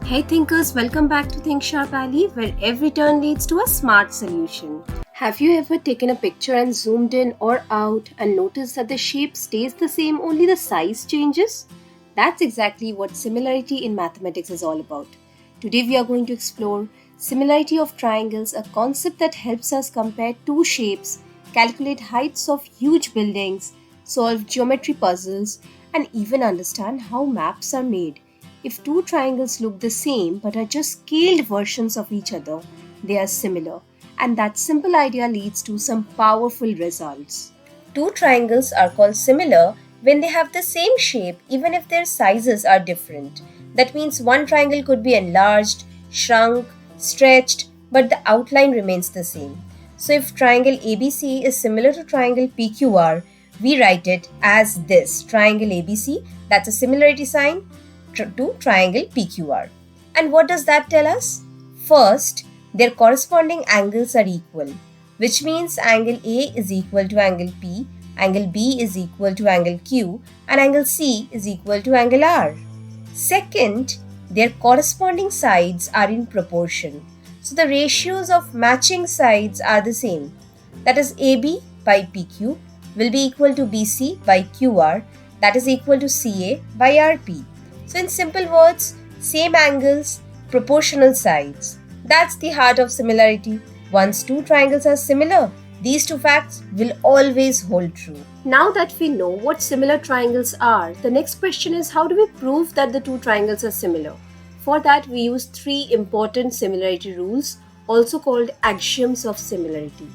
Hey thinkers, welcome back to Think Sharp Alley, where every turn leads to a smart solution. Have you ever taken a picture and zoomed in or out and noticed that the shape stays the same, only the size changes? That's exactly what similarity in mathematics is all about. Today we are going to explore similarity of triangles, a concept that helps us compare two shapes, calculate heights of huge buildings, solve geometry puzzles, and even understand how maps are made. If two triangles look the same but are just scaled versions of each other, they are similar. And that simple idea leads to some powerful results. Two triangles are called similar when they have the same shape even if their sizes are different. That means one triangle could be enlarged, shrunk, stretched, but the outline remains the same. So if triangle ABC is similar to triangle PQR, we write it as this triangle ABC, that's a similarity sign to triangle PQR. And what does that tell us? First, their corresponding angles are equal, which means angle A is equal to angle P, angle B is equal to angle Q, and angle C is equal to angle R. Second, their corresponding sides are in proportion. So the ratios of matching sides are the same. That is AB by PQ will be equal to BC by QR, that is equal to CA by RP. So in simple words, same angles, proportional sides. That's the heart of similarity. Once two triangles are similar, these two facts will always hold true. Now that we know what similar triangles are, the next question is how do we prove that the two triangles are similar? For that, we use three important similarity rules, also called axioms of similarity.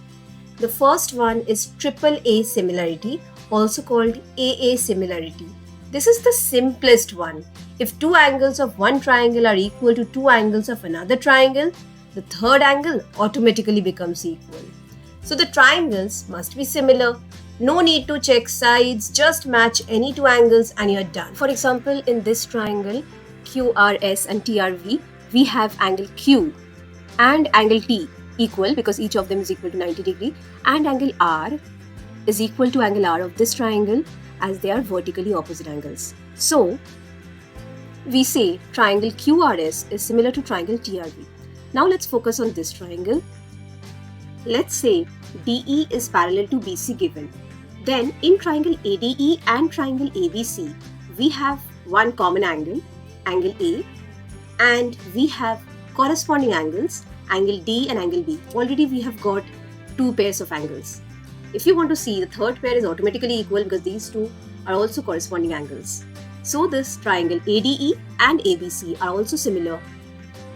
The first one is AAA similarity, also called AA similarity. This is the simplest one. If two angles of one triangle are equal to two angles of another triangle, the third angle automatically becomes equal. So the triangles must be similar. No need to check sides, just match any two angles and you're done. For example, in this triangle QRS and TRV, we have angle Q and angle T equal because each of them is equal to 90 degree, and angle R is equal to angle R of this triangle as they are vertically opposite angles. So we say triangle QRS is similar to triangle TRV. Now let's focus on this triangle. Let's say DE is parallel to BC given. Then in triangle ADE and triangle ABC, we have one common angle, angle A, and we have corresponding angles, angle D and angle B. Already we have got two pairs of angles. If you want to see, the third pair is automatically equal because these two are also corresponding angles. So this triangle ADE and ABC are also similar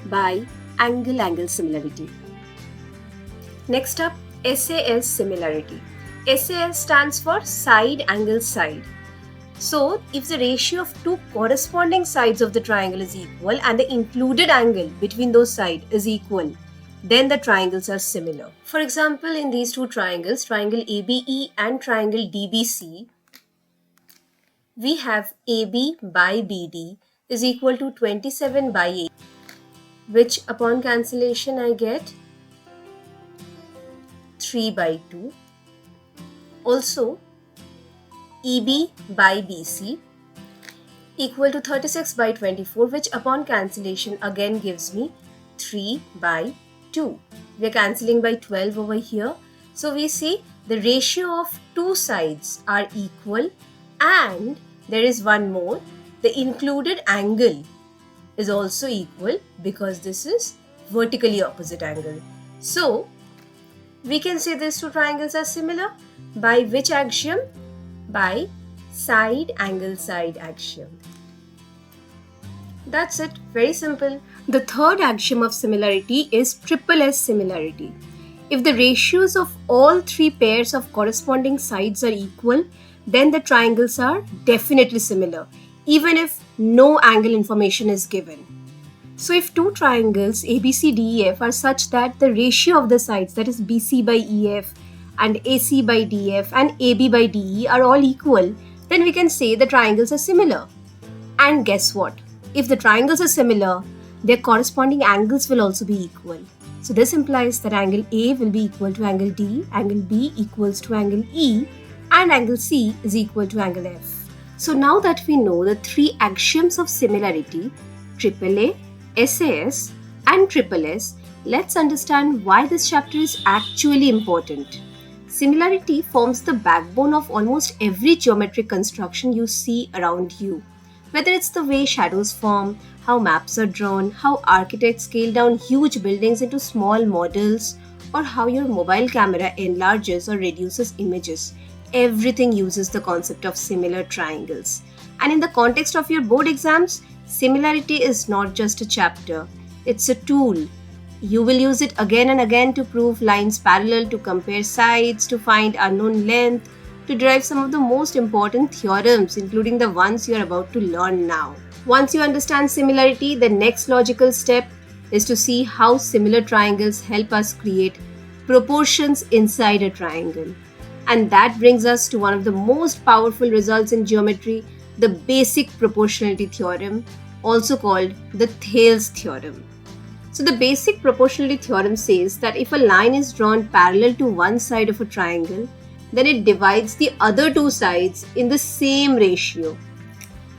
by angle-angle similarity. Next up, SAS similarity. SAS stands for side angle side. So if the ratio of two corresponding sides of the triangle is equal and the included angle between those sides is equal, then the triangles are similar. For example, in these two triangles, triangle ABE and triangle DBC, we have AB by BD is equal to 27 by 8, which upon cancellation I get 3 by 2. Also, EB by BC equal to 36 by 24, which upon cancellation again gives me 3 by 2. We are cancelling by 12 over here. So we see the ratio of two sides are equal, and there is one more. The included angle is also equal because this is vertically opposite angle. So we can say these two triangles are similar by which axiom? By side angle side axiom. That's it, very simple. The third axiom of similarity is SSS similarity. If the ratios of all three pairs of corresponding sides are equal, then the triangles are definitely similar, even if no angle information is given. So if two triangles ABCDEF are such that the ratio of the sides, that is BC by EF and AC by DF and AB by DE are all equal, then we can say the triangles are similar. And guess what? If the triangles are similar, their corresponding angles will also be equal. So this implies that angle A will be equal to angle D, angle B equals to angle E, and angle C is equal to angle F. So now that we know the three axioms of similarity, AAA, SAS and Triple S, let's understand why this chapter is actually important. Similarity forms the backbone of almost every geometric construction you see around you. Whether it's the way shadows form, how maps are drawn, how architects scale down huge buildings into small models, or how your mobile camera enlarges or reduces images, everything uses the concept of similar triangles. And in the context of your board exams, similarity is not just a chapter, it's a tool. You will use it again and again to prove lines parallel, to compare sides, to find unknown length, to derive some of the most important theorems, including the ones you are about to learn now. Once you understand similarity, the next logical step is to see how similar triangles help us create proportions inside a triangle. And that brings us to one of the most powerful results in geometry, the basic proportionality theorem, also called the Thales theorem. So, the basic proportionality theorem says that if a line is drawn parallel to one side of a triangle, then it divides the other two sides in the same ratio.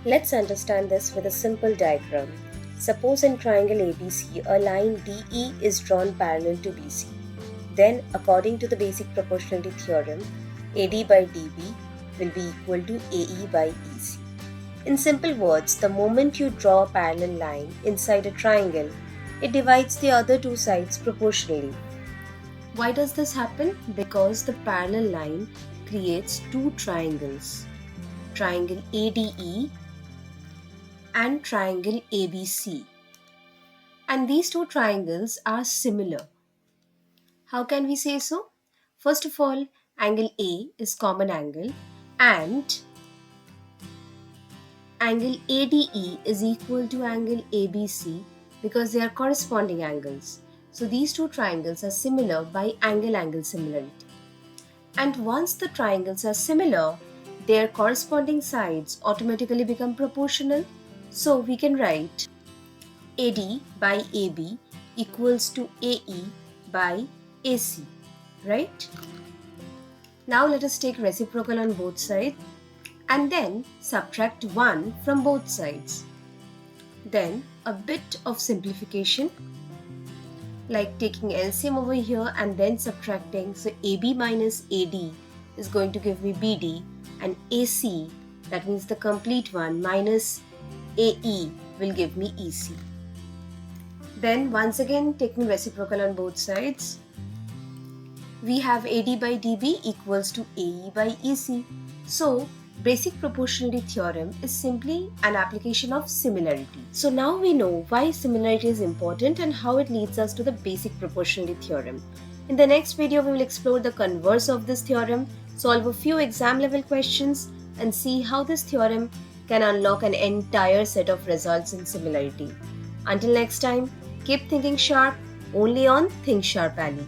Let's understand this with a simple diagram. Suppose in triangle ABC, a line DE is drawn parallel to BC. Then, according to the basic proportionality theorem, AD by DB will be equal to AE by EC. In simple words, the moment you draw a parallel line inside a triangle, it divides the other two sides proportionally. Why does this happen? Because the parallel line creates two triangles, triangle ADE and triangle ABC. And these two triangles are similar. How can we say so? First of all, angle A is common angle and angle ADE is equal to angle ABC because they are corresponding angles. So these two triangles are similar by angle-angle similarity. And once the triangles are similar, their corresponding sides automatically become proportional. So we can write AD by AB equals to AE by AC, right? Now let us take reciprocal on both sides and then subtract 1 from both sides. Then a bit of simplification, like taking LCM over here and then subtracting. So AB minus AD is going to give me BD, and AC, that means the complete one, minus AE will give me EC. Then once again taking reciprocal on both sides, we have AD by DB equals to AE by EC. So basic proportionality theorem is simply an application of similarity. So now we know why similarity is important and how it leads us to the basic proportionality theorem. In the next video, we will explore the converse of this theorem, solve a few exam level questions, and see how this theorem can unlock an entire set of results in similarity. Until next time, keep thinking sharp, only on Think Sharp Alley.